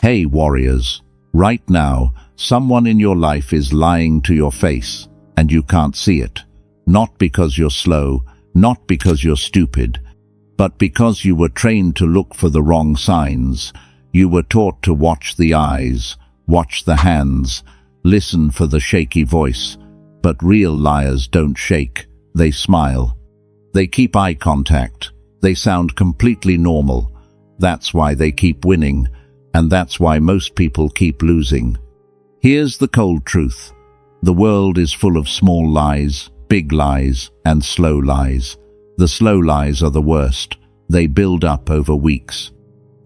Hey warriors, right now, someone in your life is lying to your face, and you can't see it. Not because you're slow, not because you're stupid, but because you were trained to look for the wrong signs. You were taught to watch the eyes, watch the hands, listen for the shaky voice. But real liars don't shake, they smile. They keep eye contact. They sound completely normal. That's why they keep winning, and that's why most people keep losing. Here's the cold truth. The world is full of small lies, big lies, and slow lies. The slow lies are the worst. They build up over weeks.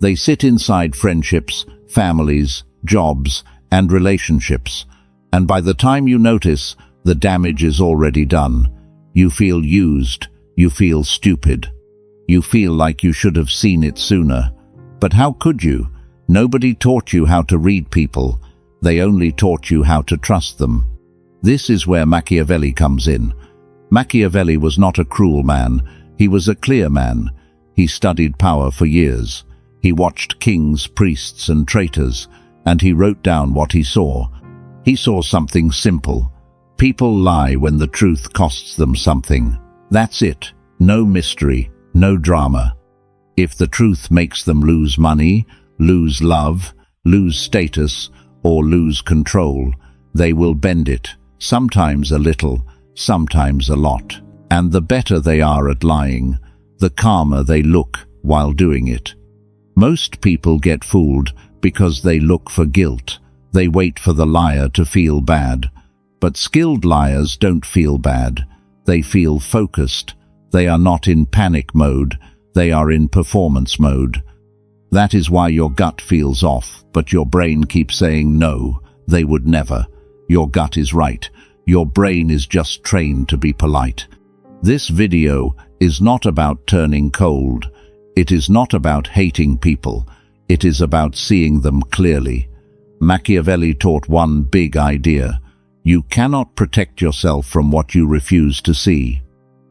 They sit inside friendships, families, jobs, and relationships. And by the time you notice, the damage is already done. You feel used. You feel stupid. You feel like you should have seen it sooner. But how could you? Nobody taught you how to read people. They only taught you how to trust them. This is where Machiavelli comes in. Machiavelli was not a cruel man. He was a clear man. He studied power for years. He watched kings, priests, and traitors, and he wrote down what he saw. He saw something simple. People lie when the truth costs them something. That's it. No mystery, no drama. If the truth makes them lose money, lose love, lose status, or lose control, they will bend it, sometimes a little, sometimes a lot. And the better they are at lying, the calmer they look while doing it. Most people get fooled because they look for guilt. They wait for the liar to feel bad. But skilled liars don't feel bad. They feel focused. They are not in panic mode. They are in performance mode. That is why your gut feels off, but your brain keeps saying no, they would never. Your gut is right. Your brain is just trained to be polite. This video is not about turning cold. It is not about hating people. It is about seeing them clearly. Machiavelli taught one big idea. You cannot protect yourself from what you refuse to see.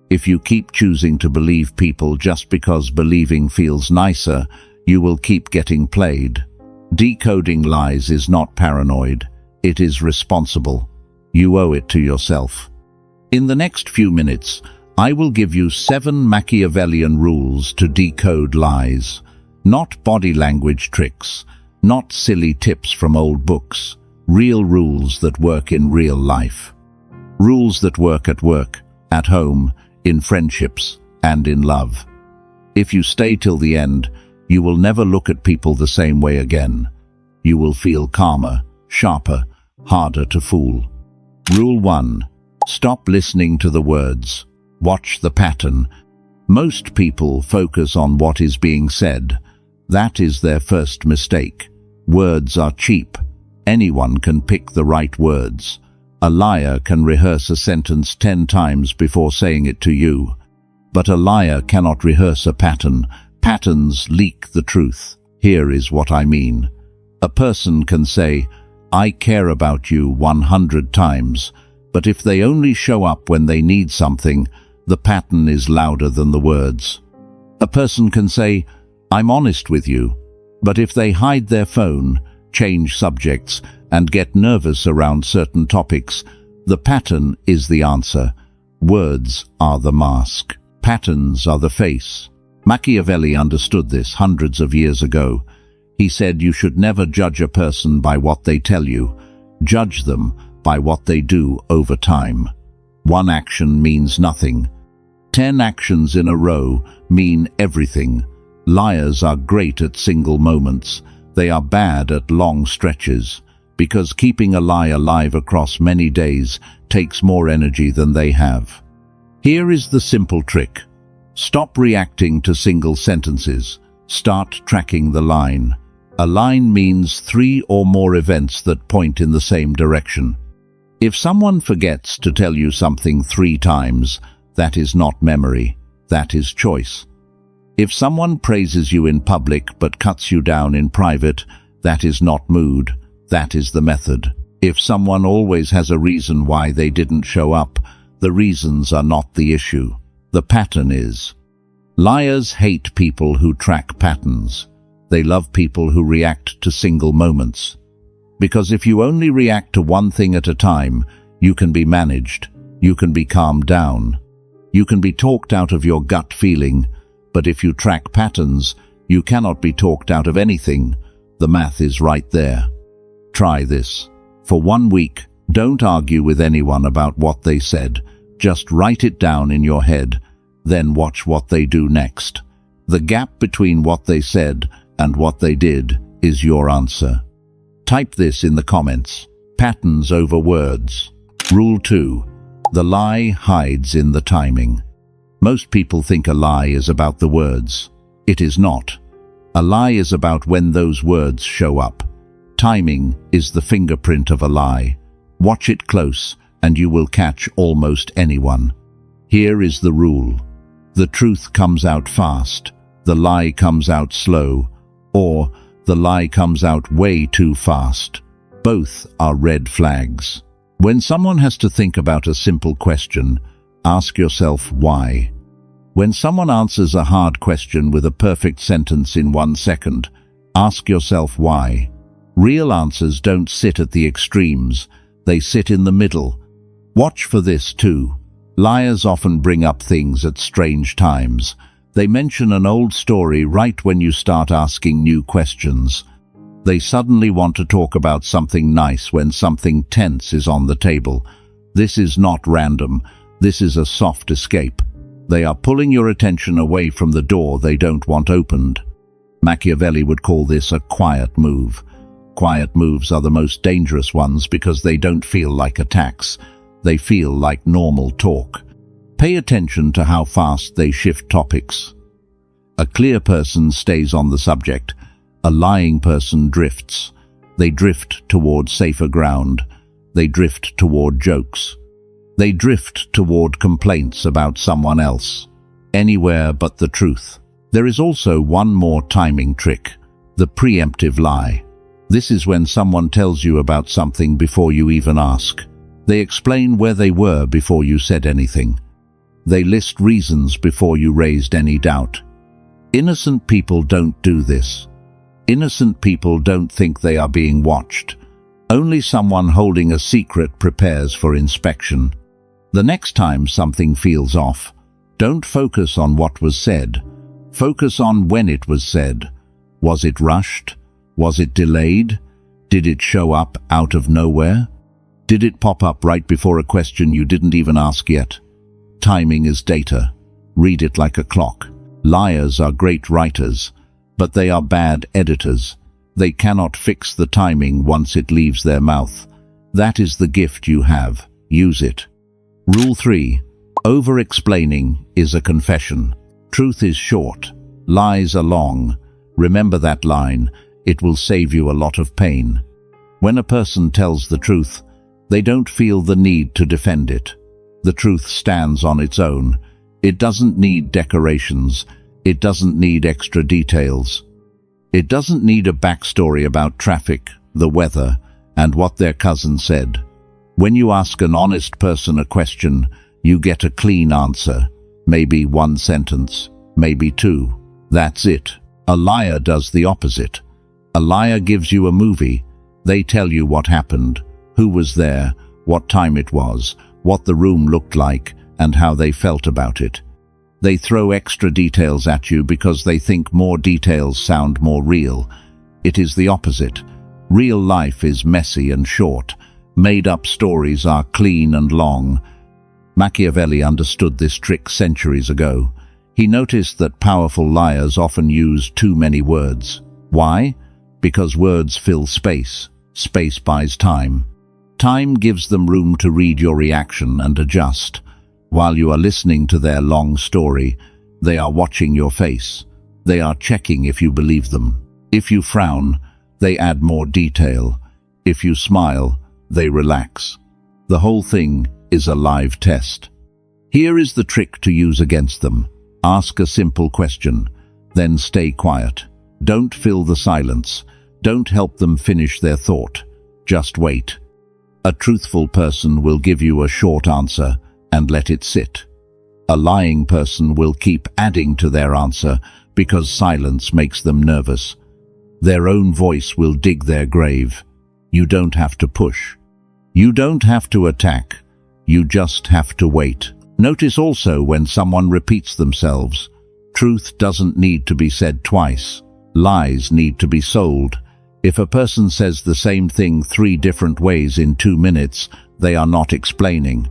If you keep choosing to believe people just because believing feels nicer, you will keep getting played. Decoding lies is not paranoid. It is responsible. You owe it to yourself. In the next few minutes, I will give you 7 Machiavellian rules to decode lies. Not body language tricks, not silly tips from old books. Real rules that work in real life. Rules that work at work, at home, in friendships, and in love. If you stay till the end, you will never look at people the same way again. You will feel calmer, sharper, harder to fool. Rule 1. Stop listening to the words. Watch the pattern. Most people focus on what is being said. That is their first mistake. Words are cheap. Anyone can pick the right words. A liar can rehearse a sentence 10 times before saying it to you. But a liar cannot rehearse a pattern. Patterns leak the truth. Here is what I mean. A person can say, "I care about you" 100 times, but if they only show up when they need something, the pattern is louder than the words. A person can say, "I'm honest with you," but if they hide their phone, change subjects, and get nervous around certain topics, the pattern is the answer. Words are the mask. Patterns are the face. Machiavelli understood this hundreds of years ago. He said you should never judge a person by what they tell you. Judge them by what they do over time. One action means nothing. 10 actions in a row mean everything. Liars are great at single moments. They are bad at long stretches, because keeping a lie alive across many days takes more energy than they have. Here is the simple trick. Stop reacting to single sentences. Start tracking the line. A line means 3 or more events that point in the same direction. If someone forgets to tell you something 3 times, that is not memory, that is choice. If someone praises you in public but cuts you down in private, that is not mood, that is the method. If someone always has a reason why they didn't show up, the reasons are not the issue. The pattern is. Liars hate people who track patterns. They love people who react to single moments. Because if you only react to one thing at a time, you can be managed, you can be calmed down, you can be talked out of your gut feeling, but if you track patterns, you cannot be talked out of anything. The math is right there. Try this. For 1 week, don't argue with anyone about what they said. Just write it down in your head, then watch what they do next. The gap between what they said and what they did is your answer. Type this in the comments. Patterns over words. Rule 2. The lie hides in the timing. Most people think a lie is about the words. It is not. A lie is about when those words show up. Timing is the fingerprint of a lie. Watch it close, and you will catch almost anyone. Here is the rule. The truth comes out fast, the lie comes out slow, or the lie comes out way too fast. Both are red flags. When someone has to think about a simple question, ask yourself why. When someone answers a hard question with a perfect sentence in 1 second, ask yourself why. Real answers don't sit at the extremes, they sit in the middle. Watch for this too. Liars often bring up things at strange times. They mention an old story right when you start asking new questions. They suddenly want to talk about something nice when something tense is on the table. This is not random. This is a soft escape. They are pulling your attention away from the door they don't want opened. Machiavelli would call this a quiet move. Quiet moves are the most dangerous ones because they don't feel like attacks. They feel like normal talk. Pay attention to how fast they shift topics. A clear person stays on the subject. A lying person drifts. They drift toward safer ground. They drift toward jokes. They drift toward complaints about someone else. Anywhere but the truth. There is also one more timing trick, the preemptive lie. This is when someone tells you about something before you even ask. They explain where they were before you said anything. They list reasons before you raised any doubt. Innocent people don't do this. Innocent people don't think they are being watched. Only someone holding a secret prepares for inspection. The next time something feels off, don't focus on what was said. Focus on when it was said. Was it rushed? Was it delayed? Did it show up out of nowhere? Did it pop up right before a question you didn't even ask yet? Timing is data. Read it like a clock. Liars are great writers, but they are bad editors. They cannot fix the timing once it leaves their mouth. That is the gift you have. Use it. Rule 3. Over-explaining is a confession. Truth is short. Lies are long. Remember that line. It will save you a lot of pain. When a person tells the truth, they don't feel the need to defend it. The truth stands on its own. It doesn't need decorations. It doesn't need extra details. It doesn't need a backstory about traffic, the weather, and what their cousin said. When you ask an honest person a question, you get a clean answer. Maybe 1 sentence, maybe 2. That's it. A liar does the opposite. A liar gives you a movie. They tell you what happened, who was there, what time it was, what the room looked like, and how they felt about it. They throw extra details at you because they think more details sound more real. It is the opposite. Real life is messy and short. Made-up stories are clean and long. Machiavelli understood this trick centuries ago. He noticed that powerful liars often use too many words. Why? Because words fill space. Space buys time. Time gives them room to read your reaction and adjust. While you are listening to their long story, they are watching your face. They are checking if you believe them. If you frown, they add more detail. If you smile, they relax. The whole thing is a live test. Here is the trick to use against them. Ask a simple question, then stay quiet. Don't fill the silence. Don't help them finish their thought. Just wait. A truthful person will give you a short answer and let it sit. A lying person will keep adding to their answer because silence makes them nervous. Their own voice will dig their grave. You don't have to push. You don't have to attack. You just have to wait. Notice also when someone repeats themselves. Truth doesn't need to be said twice. Lies need to be sold. If a person says the same thing 3 different ways in 2 minutes, they are not explaining.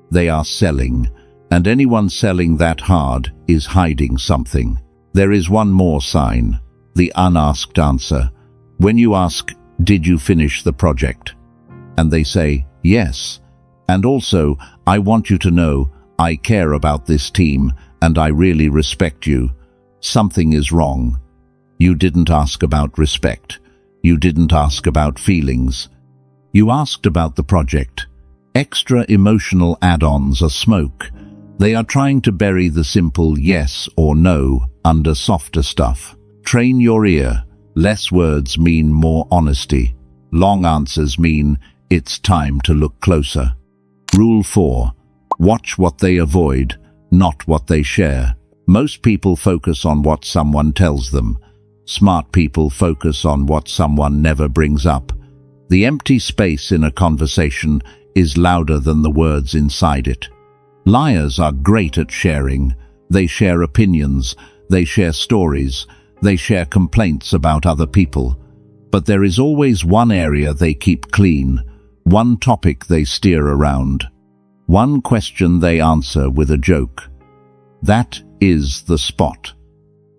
They are selling. And anyone selling that hard is hiding something. There is one more sign, the unasked answer. When you ask, "Did you finish the project?" and they say, "Yes," and also, "I want you to know, I care about this team and I really respect you," something is wrong. You didn't ask about respect. You didn't ask about feelings. You asked about the project. Extra emotional add-ons are smoke. They are trying to bury the simple yes or no under softer stuff. Train your ear. Less words mean more honesty. Long answers mean it's time to look closer. Rule 4. Watch what they avoid, not what they share. Most people focus on what someone tells them. Smart people focus on what someone never brings up. The empty space in a conversation is louder than the words inside it. Liars are great at sharing. They share opinions, they share stories, they share complaints about other people. But there is always one area they keep clean, one topic they steer around, one question they answer with a joke. That is the spot.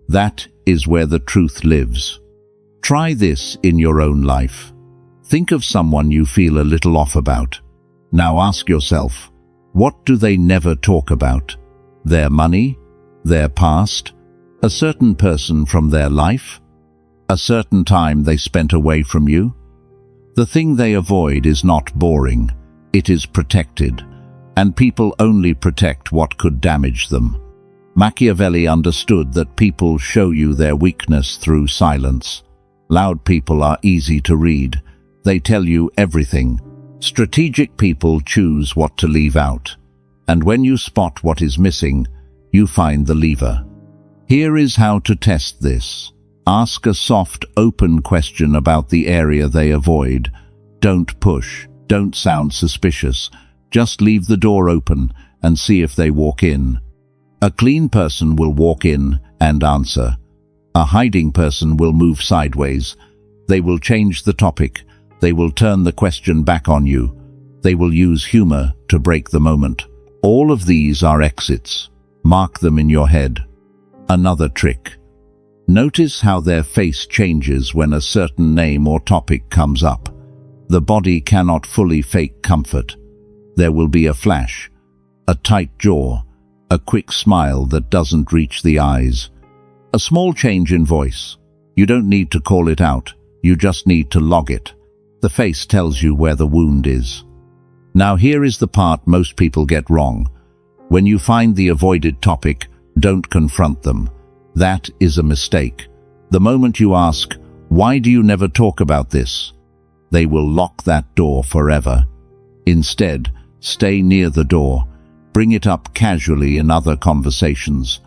That is where the truth lives. Try this in your own life. Think of someone you feel a little off about. Now ask yourself, what do they never talk about? Their money? Their past? A certain person from their life? A certain time they spent away from you? The thing they avoid is not boring. It is protected. And people only protect what could damage them. Machiavelli understood that people show you their weakness through silence. Loud people are easy to read. They tell you everything. Strategic people choose what to leave out. And when you spot what is missing, you find the lever. Here is how to test this. Ask a soft, open question about the area they avoid. Don't push. Don't sound suspicious. Just leave the door open and see if they walk in. A clean person will walk in and answer. A hiding person will move sideways. They will change the topic. They will turn the question back on you. They will use humor to break the moment. All of these are exits. Mark them in your head. Another trick. Notice how their face changes when a certain name or topic comes up. The body cannot fully fake comfort. There will be a flash, a tight jaw, a quick smile that doesn't reach the eyes. A small change in voice. You don't need to call it out. You just need to log it. The face tells you where the wound is. Now here is the part most people get wrong. When you find the avoided topic, don't confront them. That is a mistake. The moment you ask, "Why do you never talk about this?" they will lock that door forever. Instead, stay near the door. Bring it up casually in other conversations.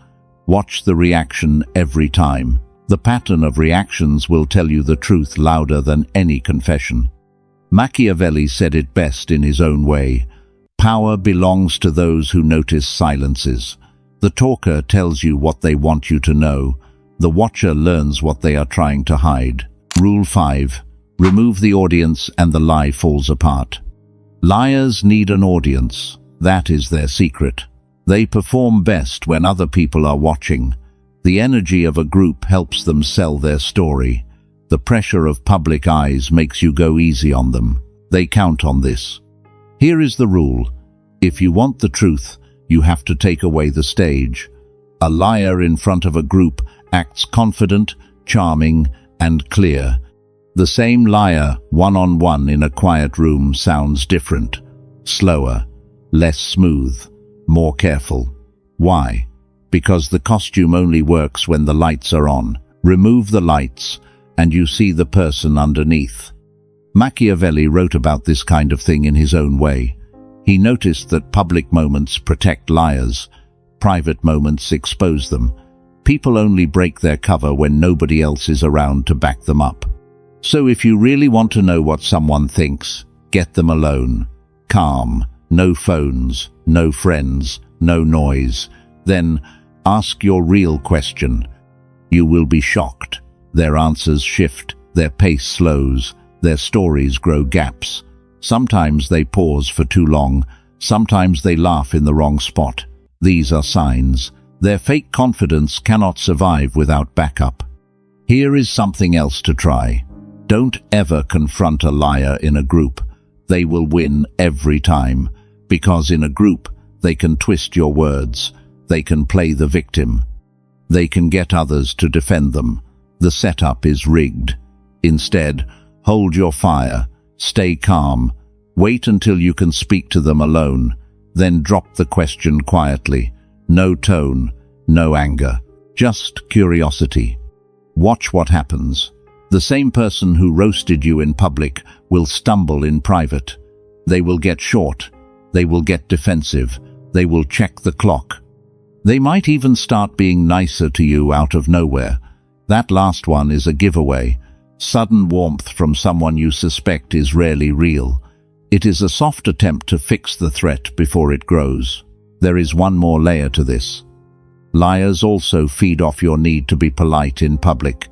Watch the reaction every time. The pattern of reactions will tell you the truth louder than any confession. Machiavelli said it best in his own way. Power belongs to those who notice silences. The talker tells you what they want you to know. The watcher learns what they are trying to hide. Rule 5. Remove the audience and the lie falls apart. Liars need an audience. That is their secret. They perform best when other people are watching. The energy of a group helps them sell their story. The pressure of public eyes makes you go easy on them. They count on this. Here is the rule. If you want the truth, you have to take away the stage. A liar in front of a group acts confident, charming, and clear. The same liar, one-on-one in a quiet room, sounds different, slower, less smooth, more careful. Why? Because the costume only works when the lights are on. Remove the lights, and you see the person underneath. Machiavelli wrote about this kind of thing in his own way. He noticed that public moments protect liars, private moments expose them. People only break their cover when nobody else is around to back them up. So if you really want to know what someone thinks, get them alone. Calm, no phones, no friends, no noise. Then ask your real question. You will be shocked. Their answers shift, their pace slows, their stories grow gaps. Sometimes they pause for too long, sometimes they laugh in the wrong spot. These are signs. Their fake confidence cannot survive without backup. Here is something else to try. Don't ever confront a liar in a group. They will win every time, because in a group, they can twist your words. They can play the victim. They can get others to defend them. The setup is rigged. Instead, hold your fire. Stay calm. Wait until you can speak to them alone. Then drop the question quietly. No tone, no anger. Just curiosity. Watch what happens. The same person who roasted you in public will stumble in private. They will get short. They will get defensive. They will check the clock. They might even start being nicer to you out of nowhere. That last one is a giveaway. Sudden warmth from someone you suspect is rarely real. It is a soft attempt to fix the threat before it grows. There is one more layer to this. Liars also feed off your need to be polite in public.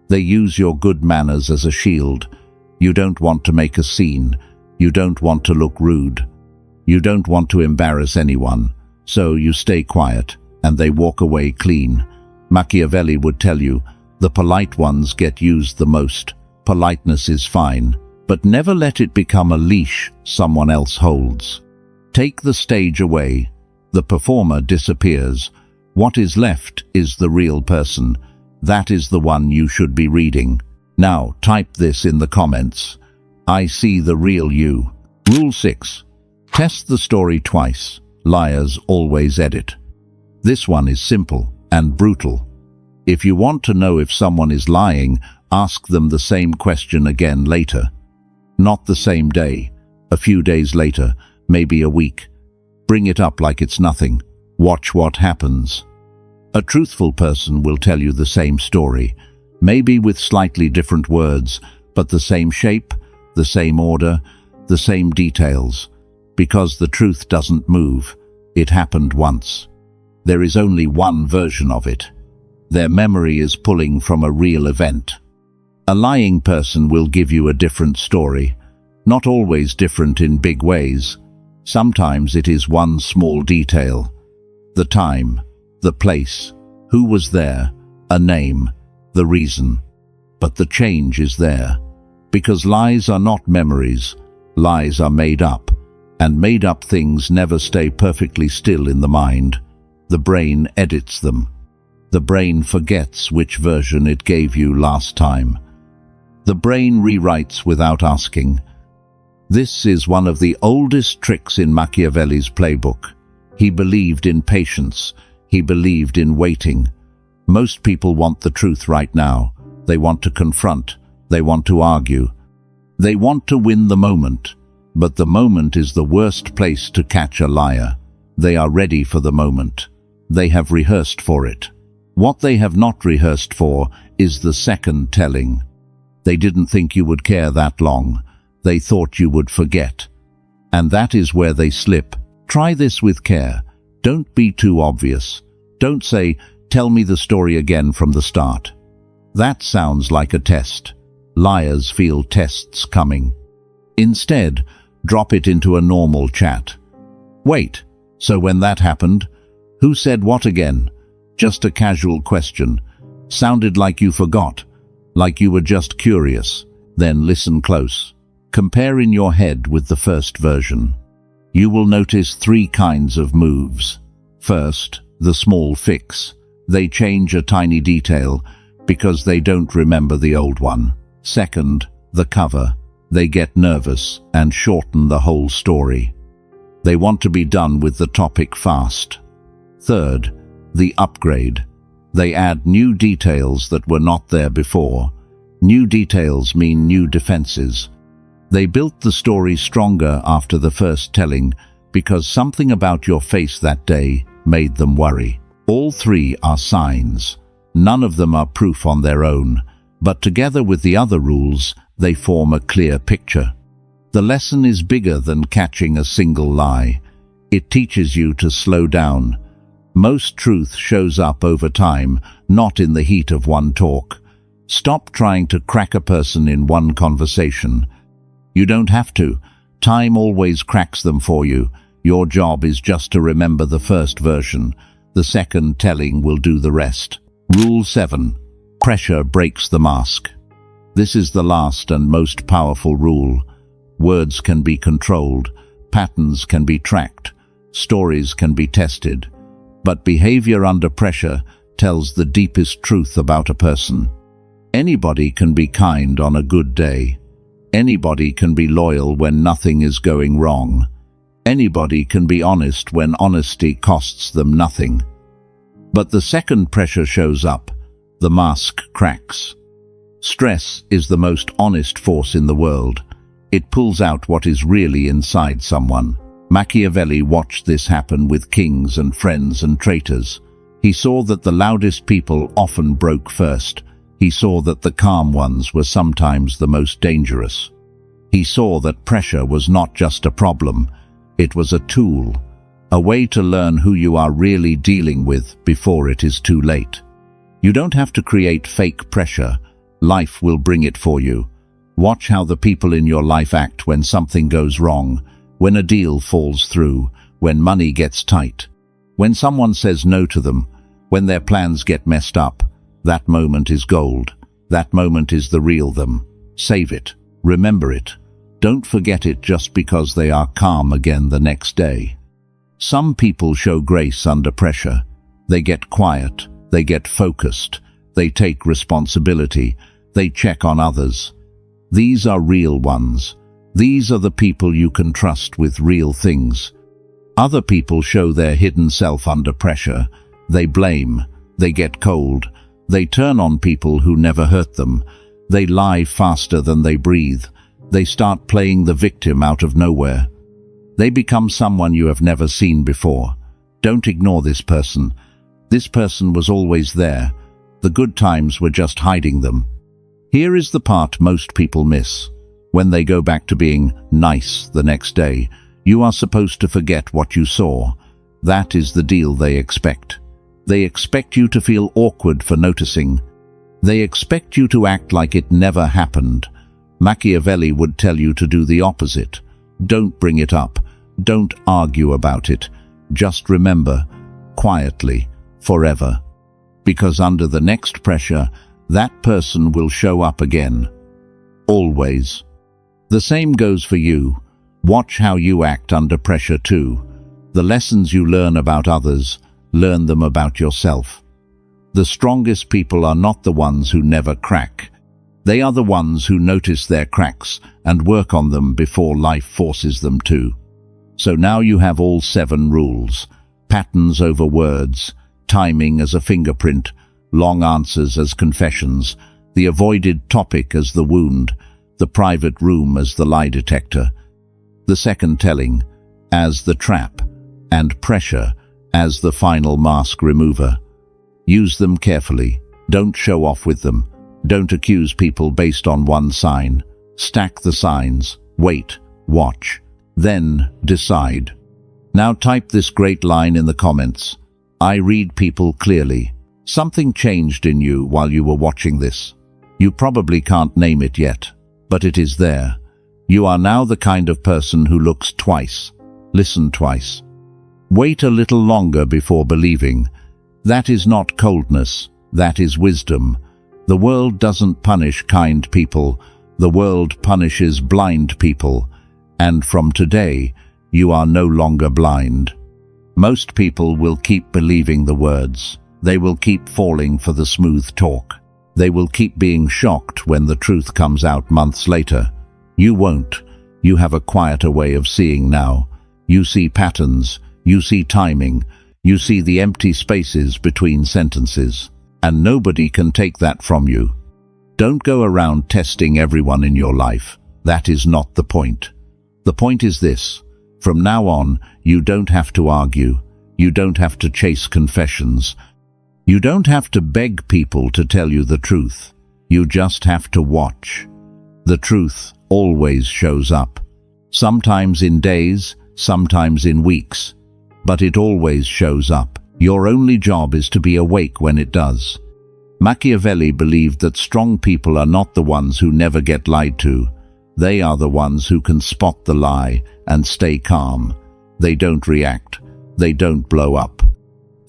They use your good manners as a shield. You don't want to make a scene. You don't want to look rude. You don't want to embarrass anyone. So you stay quiet, and they walk away clean. Machiavelli would tell you, the polite ones get used the most. Politeness is fine, but never let it become a leash someone else holds. Take the stage away. The performer disappears. What is left is the real person. That is the one you should be reading. Now, type this in the comments. I see the real you. Rule 6. Test the story twice. Liars always edit. This one is simple and brutal. If you want to know if someone is lying, ask them the same question again later. Not the same day. A few days later, maybe a week. Bring it up like it's nothing. Watch what happens. A truthful person will tell you the same story, maybe with slightly different words, but the same shape, the same order, the same details. Because the truth doesn't move. It happened once. There is only one version of it. Their memory is pulling from a real event. A lying person will give you a different story, not always different in big ways. Sometimes it is one small detail. The time, the place, who was there, a name, the reason. But the change is there. Because lies are not memories. Lies are made up. And made up things never stay perfectly still in the mind. The brain edits them. The brain forgets which version it gave you last time. The brain rewrites without asking. This is one of the oldest tricks in Machiavelli's playbook. He believed in patience. He believed in waiting. Most people want the truth right now. They want to confront. They want to argue. They want to win the moment. But the moment is the worst place to catch a liar. They are ready for the moment. They have rehearsed for it. What they have not rehearsed for is the second telling. They didn't think you would care that long. They thought you would forget. And that is where they slip. Try this with care. Don't be too obvious. Don't say, "Tell me the story again from the start." That sounds like a test. Liars feel tests coming. Instead, drop it into a normal chat. Wait, so when that happened, who said what again? Just a casual question. Sounded like you forgot, like you were just curious. Then listen close. Compare in your head with the first version. You will notice 3 kinds of moves. First, the small fix. They change a tiny detail because they don't remember the old one. Second, the cover. They get nervous and shorten the whole story. They want to be done with the topic fast. Third, the upgrade. They add new details that were not there before. New details mean new defenses. They built the story stronger after the first telling because something about your face that day made them worry. All 3 are signs. None of them are proof on their own, but together with the other rules, they form a clear picture. The lesson is bigger than catching a single lie. It teaches you to slow down. Most truth shows up over time, not in the heat of one talk. Stop trying to crack a person in one conversation. You don't have to. Time always cracks them for you. Your job is just to remember the first version. The second telling will do the rest. Rule 7. Pressure breaks the mask. This is the last and most powerful rule. Words can be controlled, patterns can be tracked, stories can be tested, but behavior under pressure tells the deepest truth about a person. Anybody can be kind on a good day. Anybody can be loyal when nothing is going wrong. Anybody can be honest when honesty costs them nothing. But the second pressure shows up, the mask cracks. Stress is the most honest force in the world. It pulls out what is really inside someone. Machiavelli watched this happen with kings and friends and traitors. He saw that the loudest people often broke first. He saw that the calm ones were sometimes the most dangerous. He saw that pressure was not just a problem, it was a tool, a way to learn who you are really dealing with before it is too late. You don't have to create fake pressure. Life will bring it for you. Watch how the people in your life act when something goes wrong, when a deal falls through, when money gets tight, when someone says no to them, when their plans get messed up. That moment is gold. That moment is the real them. Save it. Remember it. Don't forget it just because they are calm again the next day. Some people show grace under pressure. They get quiet. They get focused. They take responsibility. They check on others. These are real ones. These are the people you can trust with real things. Other people show their hidden self under pressure. They blame. They get cold. They turn on people who never hurt them. They lie faster than they breathe. They start playing the victim out of nowhere. They become someone you have never seen before. Don't ignore this person. This person was always there. The good times were just hiding them. Here is the part most people miss. When they go back to being nice the next day, you are supposed to forget what you saw. That is the deal they expect. They expect you to feel awkward for noticing. They expect you to act like it never happened. Machiavelli would tell you to do the opposite. Don't bring it up. Don't argue about it. Just remember, quietly, forever. Because under the next pressure, that person will show up again. Always. The same goes for you. Watch how you act under pressure too. The lessons you learn about others, learn them about yourself. The strongest people are not the ones who never crack. They are the ones who notice their cracks and work on them before life forces them to. So now you have all 7 rules. Patterns over words, timing as a fingerprint, long answers as confessions, the avoided topic as the wound, the private room as the lie detector, the second telling as the trap, and pressure as the final mask remover. Use them carefully. Don't show off with them. Don't accuse people based on one sign. Stack the signs. Wait. Watch. Then decide. Now type this great line in the comments. I read people clearly. Something changed in you while you were watching this. You probably can't name it yet, but it is there. You are now the kind of person who looks twice, listen twice. Wait a little longer before believing. That is not coldness, that is wisdom. The world doesn't punish kind people, the world punishes blind people. And from today, you are no longer blind. Most people will keep believing the words. They will keep falling for the smooth talk. They will keep being shocked when the truth comes out months later. You won't. You have a quieter way of seeing now. You see patterns. You see timing. You see the empty spaces between sentences. And nobody can take that from you. Don't go around testing everyone in your life. That is not the point. The point is this. From now on, you don't have to argue. You don't have to chase confessions. You don't have to beg people to tell you the truth. You just have to watch. The truth always shows up. Sometimes in days, sometimes in weeks. But it always shows up. Your only job is to be awake when it does. Machiavelli believed that strong people are not the ones who never get lied to. They are the ones who can spot the lie and stay calm. They don't react. They don't blow up.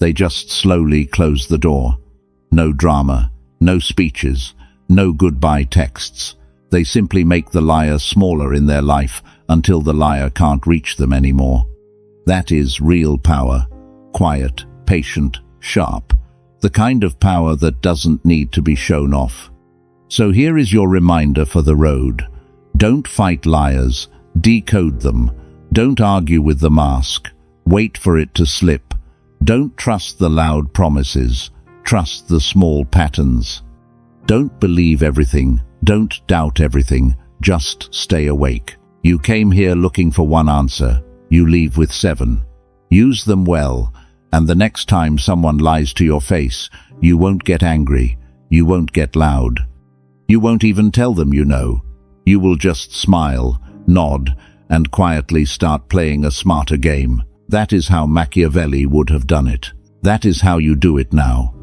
They just slowly close the door. No drama, no speeches, no goodbye texts. They simply make the liar smaller in their life until the liar can't reach them anymore. That is real power. Quiet, patient, sharp. The kind of power that doesn't need to be shown off. So here is your reminder for the road. Don't fight liars. Decode them. Don't argue with the mask. Wait for it to slip. Don't trust the loud promises. Trust the small patterns. Don't believe everything. Don't doubt everything. Just stay awake. You came here looking for one answer. You leave with 7. Use them well, and the next time someone lies to your face, you won't get angry. You won't get loud. You won't even tell them you know. You will just smile, nod, and quietly start playing a smarter game. That is how Machiavelli would have done it. That is how you do it now.